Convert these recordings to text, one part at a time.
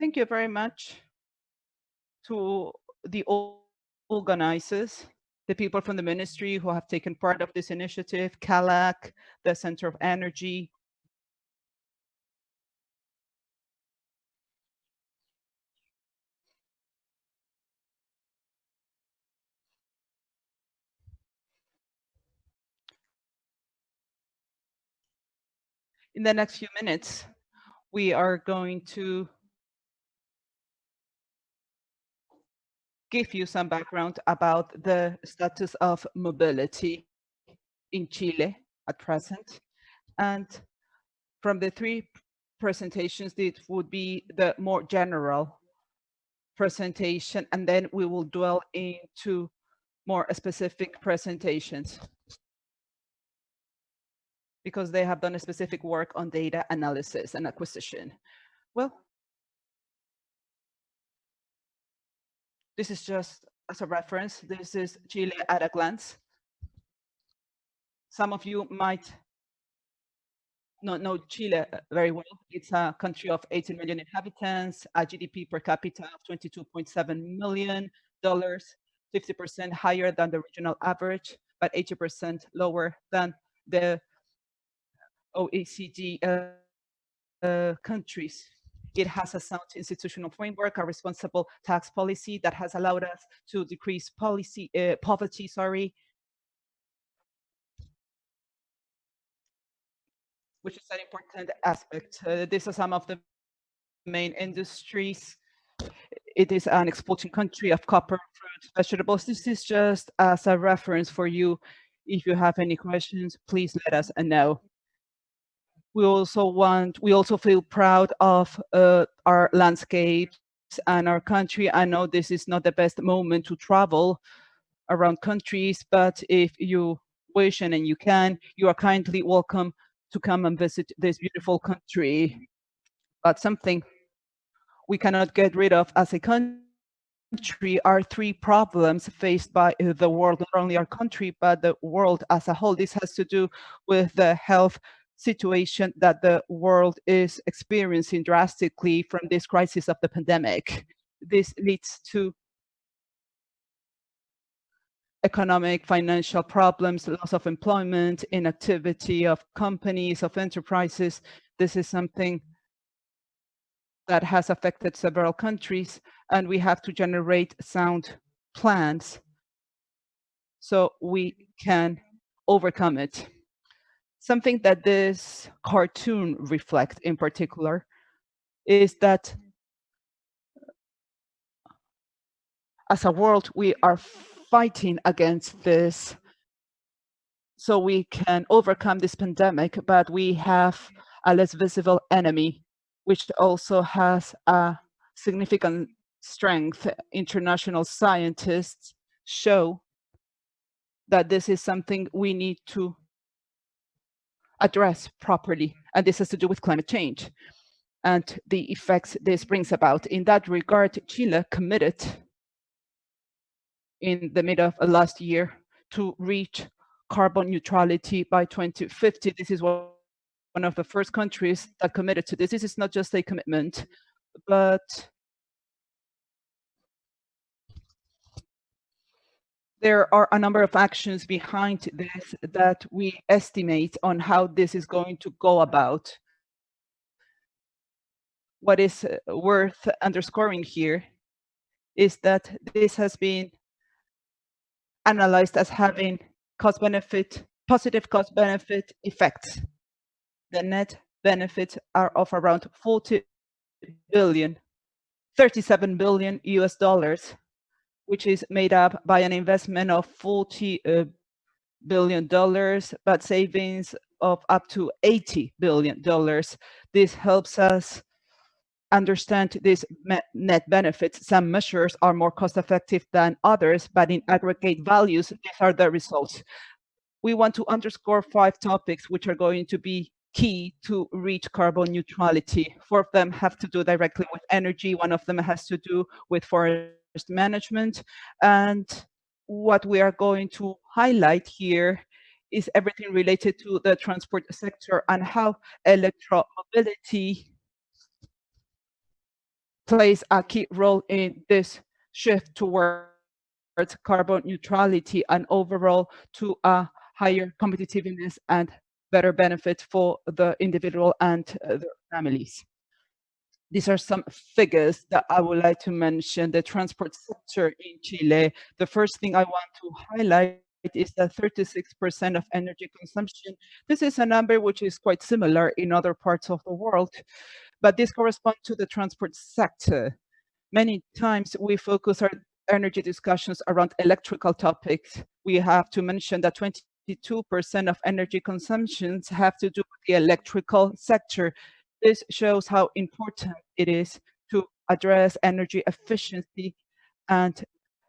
Thank you very much to the organizers, the people from the ministry who have taken part of this initiative, Calac, the Center of Energy. In the next few minutes, we are going to give you some background about the status of mobility in Chile at present. And from the three presentations, it would be the more general presentation, and then we will dwell into more specific presentations because they have done a specific work on data analysis and acquisition. Well, this is just as a reference. This is Chile at a glance. Some of you might not know Chile very well. It's a country of 18 million inhabitants, a GDP per capita of $22.7 million, 50% higher than the regional average, but 80% lower than the OECD countries. It has a sound institutional framework, a responsible tax policy that has allowed us to decrease poverty, which is an important aspect. These are some of the main industries. It is an exporting country of copper, fruit, vegetables. This is just as a reference for you. If you have any questions, please let us know. We also feel proud of our landscapes and our country. I know this is not the best moment to travel around countries, but if you wish and you can, you are kindly welcome to come and visit this beautiful country. But something we cannot get rid of as a country are three problems faced by the world, not only our country, but the world as a whole. This has to do with the health situation that the world is experiencing drastically from this crisis of the pandemic. This leads to economic, financial problems, loss of employment, inactivity of companies, of enterprises. This is something that has affected several countries, and we have to generate sound plans so we can overcome it. Something that this cartoon reflects in particular is that as a world, we are fighting against this so we can overcome this pandemic, but we have a less visible enemy, which also has a significant strength. International scientists show that this is something we need to address properly, and this has to do with climate change and the effects this brings about. In that regard, Chile committed in the middle of last year to reach carbon neutrality by 2050. This is one of the first countries that committed to this. This is not just a commitment, but there are a number of actions behind this that we estimate on how this is going to go about. What is worth underscoring here is that this has been analyzed as having positive cost-benefit effects. The net benefits are of around 40 billion, 37 billion US dollars, which is made up by an investment of $40 billion, but savings of up to $80 billion. This helps us understand these net benefits. Some measures are more cost-effective than others, but in aggregate values, these are the results. We want to underscore 5 topics which are going to be key to reach carbon neutrality. 4 of them have to do directly with energy. 1 of them has to do with forest management. And what we are going to highlight here is everything related to the transport sector and how electromobility plays a key role in this shift towards carbon neutrality and overall to a higher competitiveness and better benefit for the individual and their families. These are some figures that I would like to mention. The transport sector in Chile, the first thing I want to highlight is that 36% of energy consumption. This is a number which is quite similar in other parts of the world, but this corresponds to the transport sector. Many times we focus our energy discussions around electrical topics. We have to mention that 22% of energy consumptions have to do with the electrical sector. This shows how important it is to address energy efficiency and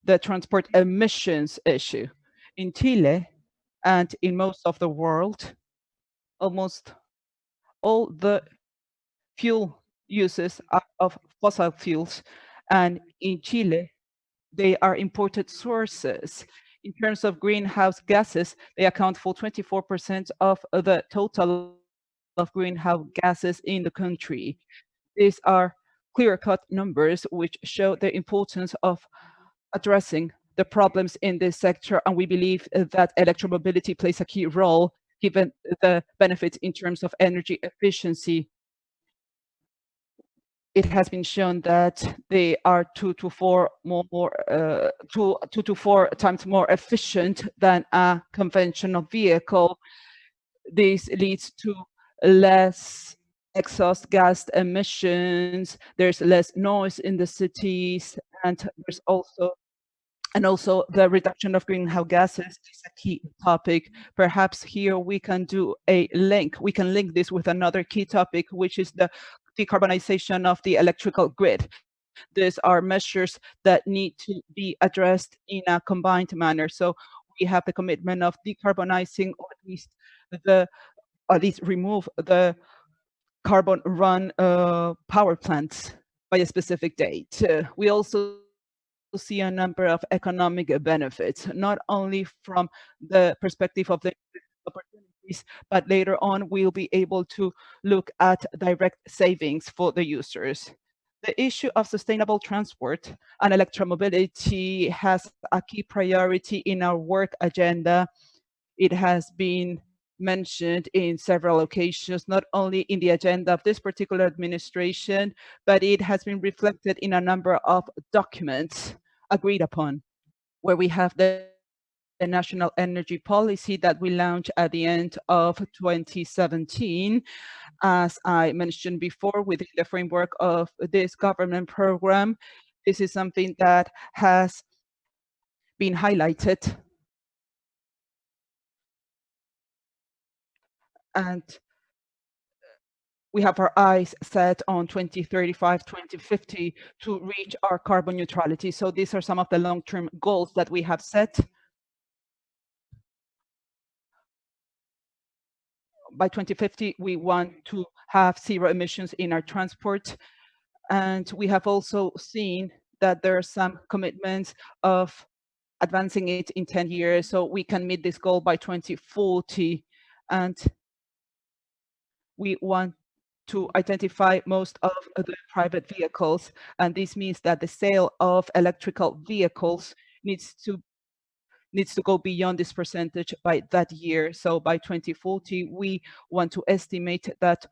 the transport emissions issue. In Chile and in most of the world, almost all the fuel uses of fossil fuels, and in Chile, they are imported sources. In terms of greenhouse gases, they account for 24% of the total of greenhouse gases in the country. These are clear-cut numbers which show the importance of addressing the problems in this sector, and we believe that electromobility plays a key role given the benefits in terms of energy efficiency. It has been shown that they are two to four times more efficient than a conventional vehicle. This leads to less exhaust gas emissions, there's less noise in the cities, and there's also the reduction of greenhouse gases is a key topic. Perhaps here we can do a link. We can link this with another key topic, which is the decarbonization of the electrical grid. These are measures that need to be addressed in a combined manner. So we have the commitment of decarbonizing, or at least remove the carbon run power plants by a specific date. We also see a number of economic benefits, not only from the perspective of the opportunities, but later on we'll be able to look at direct savings for the users. The issue of sustainable transport and electromobility has a key priority in our work agenda. It has been mentioned in several occasions, not only in the agenda of this particular administration, but it has been reflected in a number of documents agreed upon, where we have the national energy policy that we launched at the end of 2017. As I mentioned before, within the framework of this government program, this is something that has been highlighted. And we have our eyes set on 2035, 2050 to reach our carbon neutrality. So these are some of the long-term goals that we have set. By 2050, we want to have zero emissions in our transport. And we have also seen that there are some commitments of advancing it in 10 years, so we can meet this goal by 2040. And we want to identify most of the private vehicles, and this means that the sale of electrical vehicles needs to go beyond this percentage by that year. So by 2040, we want to estimate that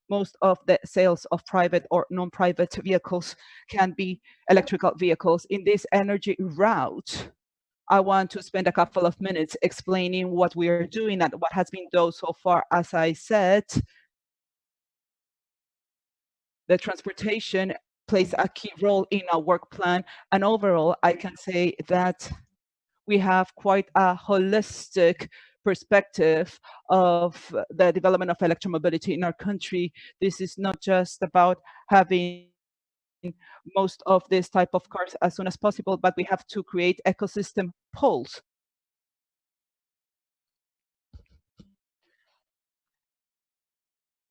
most of the sales of private or non-private vehicles can be electrical vehicles. In this energy route, I want to spend a couple of minutes explaining what we are doing and what has been done so far. As I said, the transportation plays a key role in our work plan, and overall, I can say that we have quite a holistic perspective of the development of electromobility in our country. This is not just about having most of this type of cars as soon as possible, but we have to create ecosystem poles.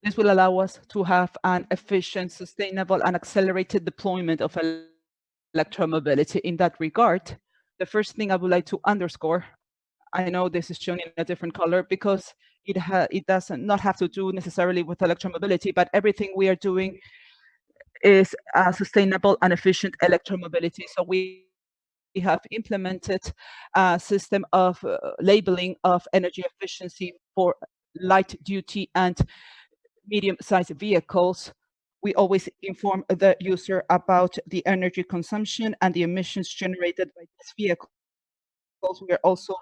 This will allow us to have an efficient, sustainable, and accelerated deployment of electromobility. In that regard, the first thing I would like to underscore, I know this is shown in a different color because it does not have to do necessarily with electromobility, but everything we are doing is sustainable and efficient electromobility. So we have implemented a system of labeling of energy efficiency for light duty and medium-sized vehicles. We always inform the user about the energy consumption and the emissions generated by these vehicles. We are also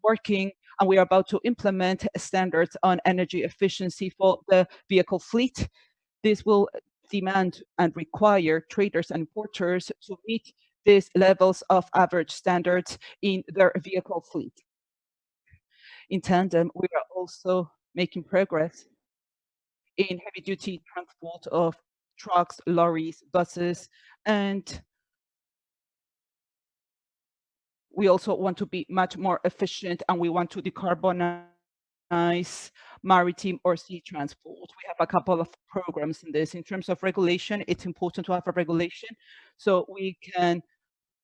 working and we are about to implement standards on energy efficiency for the vehicle fleet. This will demand and require traders and importers to meet these levels of average standards in their vehicle fleet. In tandem, we are also making progress in heavy-duty transport of trucks, lorries, buses, and we also want to be much more efficient, and we want to decarbonize maritime or sea transport. We have a couple of programs in this. In terms of regulation, it's important to have a regulation so we can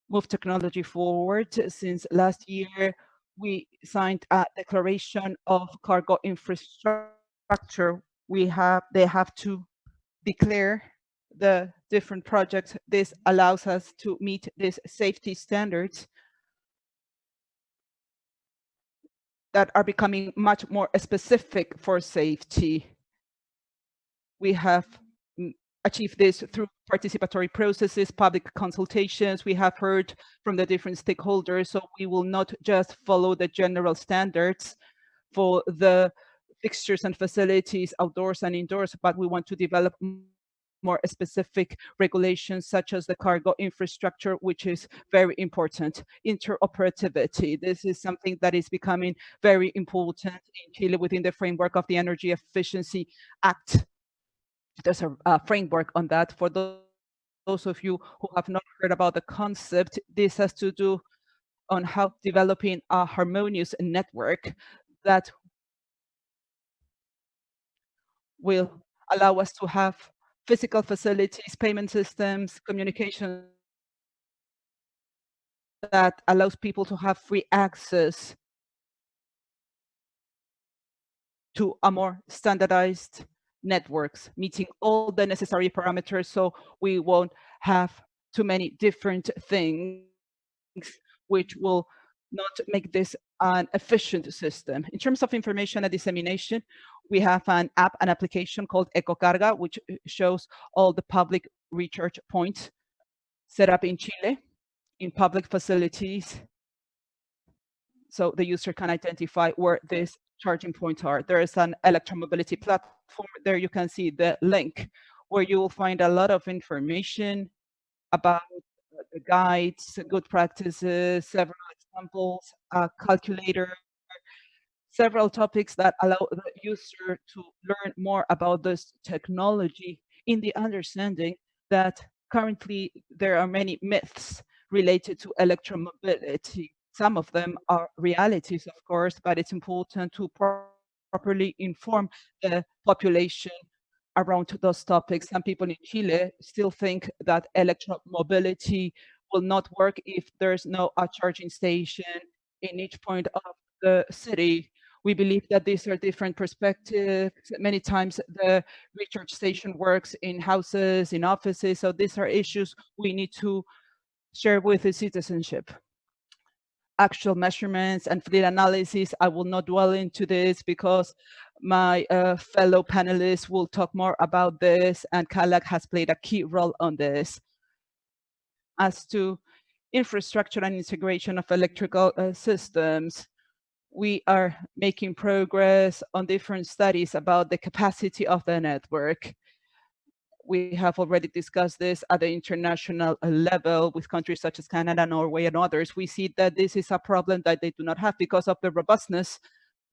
move technology forward. Since last year, we signed a declaration of cargo infrastructure. They have to declare the different projects. This allows us to meet these safety standards that are becoming much more specific for safety. We have achieved this through participatory processes, public consultations. We have heard from the different stakeholders, so we will not just follow the general standards for the fixtures and facilities outdoors and indoors, but we want to develop more specific regulations such as the cargo infrastructure, which is very important. Interoperability. This is something that is becoming very important in Chile within the framework of the Energy Efficiency Act. There's a framework on that. For those of you who have not heard about the concept, this has to do on how developing a harmonious network that will allow us to have physical facilities, payment systems, communication that allows people to have free access to a more standardized networks, meeting all the necessary parameters so we won't have too many different things, which will not make this an efficient system. In terms of information and dissemination, we have an application called EcoCarga, which shows all the public recharge points set up in Chile, in public facilities, so the user can identify where these charging points are. There is an electromobility platform. There you can see the link where you will find a lot of information about the guides, good practices, several examples, a calculator, several topics that allow the user to learn more about this technology in the understanding that currently there are many myths related to electromobility. Some of them are realities, of course, but it's important to properly inform the population around those topics. Some people in Chile still think that electromobility will not work if there's no charging station in each point of the city. We believe that these are different perspectives. Many times the recharge station works in houses, in offices, so these are issues we need to share with the citizenship. Actual measurements and fleet analysis, I will not dwell into this because my fellow panelists will talk more about this, and Calac has played a key role on this. As to infrastructure and integration of electrical systems, we are making progress on different studies about the capacity of the network. We have already discussed this at the international level with countries such as Canada, Norway, and others. We see that this is a problem that they do not have because of the robustness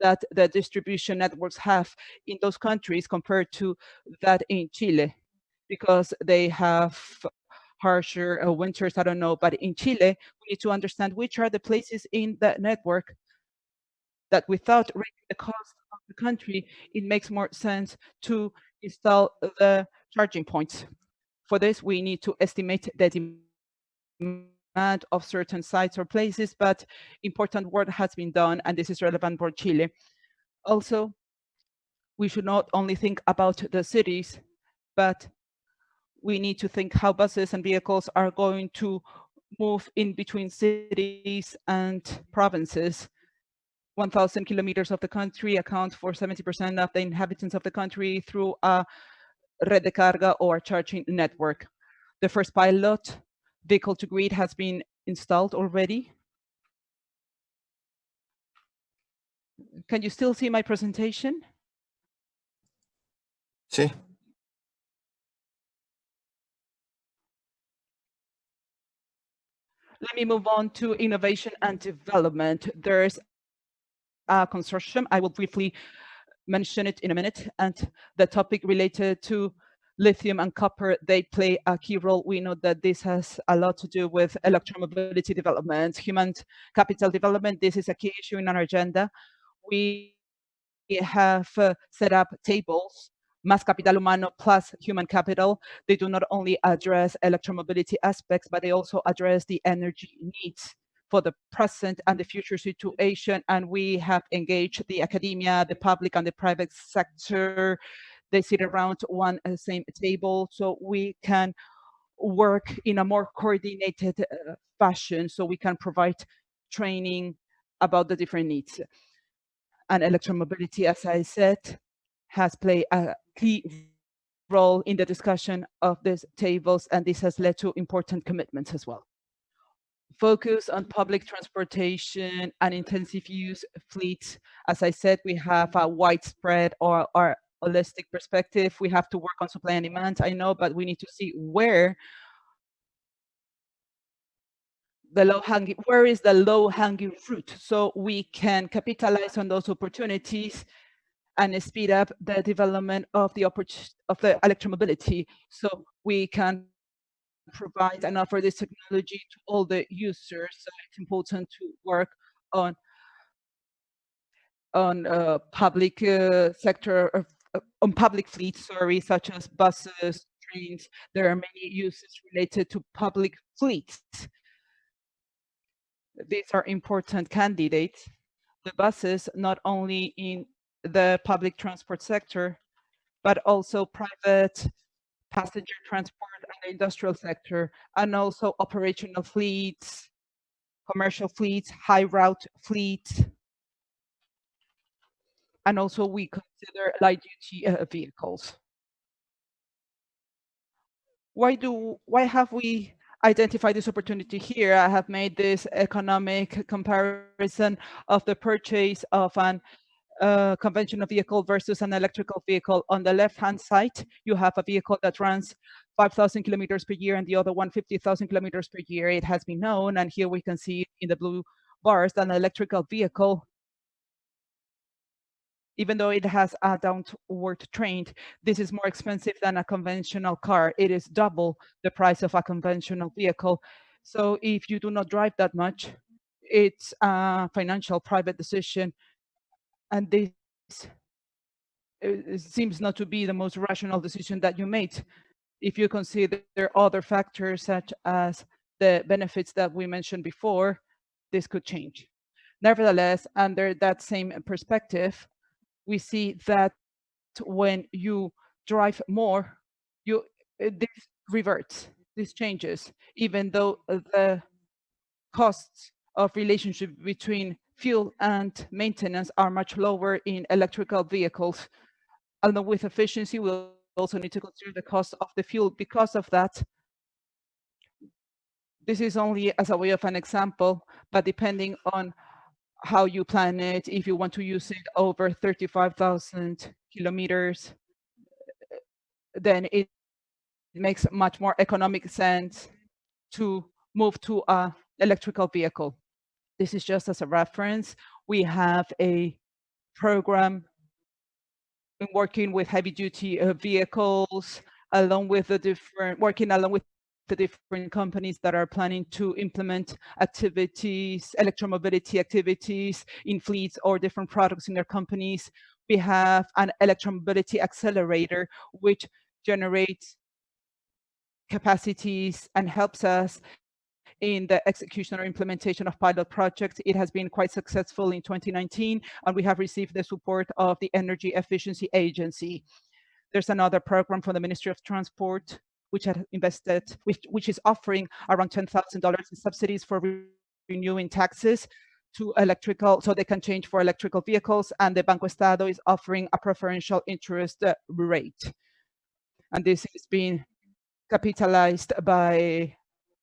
that the distribution networks have in those countries compared to that in Chile, because they have harsher winters, I don't know. But in Chile, we need to understand which are the places in the network that without raising the cost of the country, it makes more sense to install the charging points. For this, we need to estimate the demand of certain sites or places, but important work has been done, and this is relevant for Chile. Also, we should not only think about the cities, but we need to think how buses and vehicles are going to move in between cities and provinces. 1,000 kilometers of the country account for 70% of the inhabitants of the country through a red de carga or charging network. The first pilot vehicle to grid has been installed already. Can you still see my presentation? Sí. Let me move on to innovation and development. There's a consortium. I will briefly mention it in a minute. And the topic related to lithium and copper, they play a key role. We know that this has a lot to do with electromobility development, human capital development. This is a key issue in our agenda. We have set up tables, más capital humano plus human capital. They do not only address electromobility aspects, but they also address the energy needs for the present and the future situation. And we have engaged the academia, the public and the private sector. They sit around one same table so we can work in a more coordinated fashion, so we can provide training about the different needs. And electromobility, as I said, has played a key role in the discussion of these tables, and this has led to important commitments as well. Focus on public transportation and intensive use fleets. As I said, we have a widespread or holistic perspective. We have to work on supply and demand, I know, but we need to see where is the low-hanging fruit, so we can capitalize on those opportunities and speed up the development of the electromobility, so we can provide and offer this technology to all the users. So it's important to work on public sector, on public fleets, such as buses, trains. There are many uses related to public fleets. These are important candidates. The buses, not only in the public transport sector, but also private passenger transport and the industrial sector, and also operational fleets, commercial fleets, high route fleets, and also we consider light duty vehicles. Why have we identified this opportunity here? I have made this economic comparison of the purchase of an conventional vehicle versus an electrical vehicle. On the left-hand side, you have a vehicle that runs 5,000 kilometers per year and the other one 50,000 kilometers per year. It has been known, and here we can see in the blue bars that an electrical vehicle, even though it has a downward trend, this is more expensive than a conventional car. It is double the price of a conventional vehicle. So if you do not drive that much, it's a financial private decision, and this it seems not to be the most rational decision that you made. If you consider other factors such as the benefits that we mentioned before, this could change. Nevertheless, under that same perspective, we see that when you drive more, this reverts, this changes, even though the costs of relationship between fuel and maintenance are much lower in electrical vehicles. Along with efficiency, we also need to consider the cost of the fuel. Because of that, this is only as a way of an example, but depending on how you plan it, if you want to use it over 35,000 kilometers, then it makes much more economic sense to move to an electrical vehicle. This is just as a reference. We have a program in working with heavy duty vehicles, working along with the different companies that are planning to implement activities, electromobility activities in fleets or different products in their companies. We have an electromobility accelerator, which generates capacities and helps us in the execution or implementation of pilot projects. It has been quite successful in 2019, and we have received the support of the Energy Efficiency Agency. There's another program from the Ministry of Transport, which had invested, which is offering around $10,000 in subsidies for renewing taxes to electrical, so they can change for electrical vehicles, and the Banco Estado is offering a preferential interest rate. And this is being capitalized by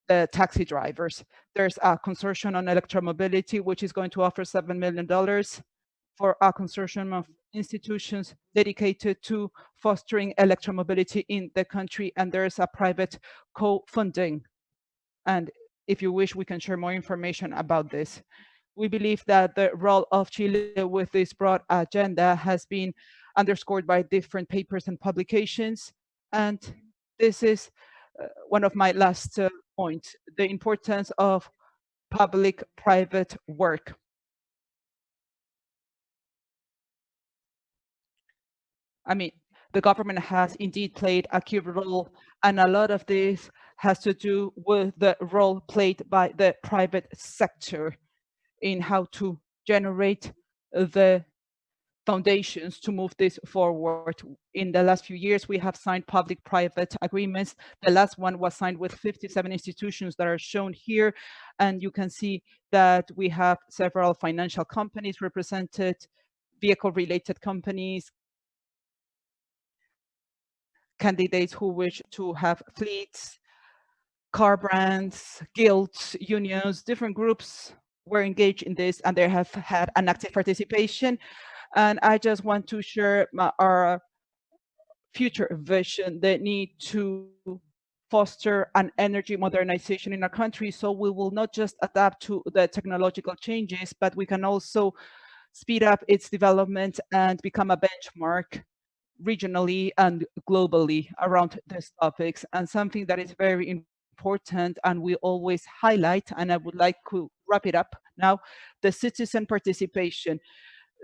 the taxi drivers. There's a consortium on electromobility, which is going to offer $7 million for a consortium of institutions dedicated to fostering electromobility in the country, and there's a private co-funding. And if you wish, we can share more information about this. We believe that the role of Chile with this broad agenda has been underscored by different papers and publications. And this is one of my last points, the importance of public-private work. I mean, the government has indeed played a key role, and a lot of this has to do with the role played by the private sector in how to generate the foundations to move this forward. In the last few years, we have signed public-private agreements. The last one was signed with 57 institutions that are shown here, and you can see that we have several financial companies represented, vehicle-related companies, candidates who wish to have fleets, car brands, guilds, unions, different groups were engaged in this, and they have had an active participation. And I just want to share our future vision, the need to foster an energy modernization in our country, so we will not just adapt to the technological changes, but we can also speed up its development and become a benchmark regionally and globally around these topics. And something that is very important and we always highlight, and I would like to wrap it up now, the citizen participation.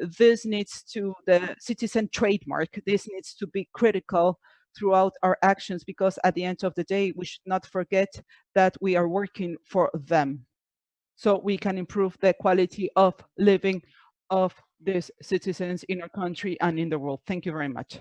This needs to, the citizen trademark, this needs to be critical throughout our actions, because at the end of the day, we should not forget that we are working for them, so we can improve the quality of living of these citizens in our country and in the world. Thank you very much.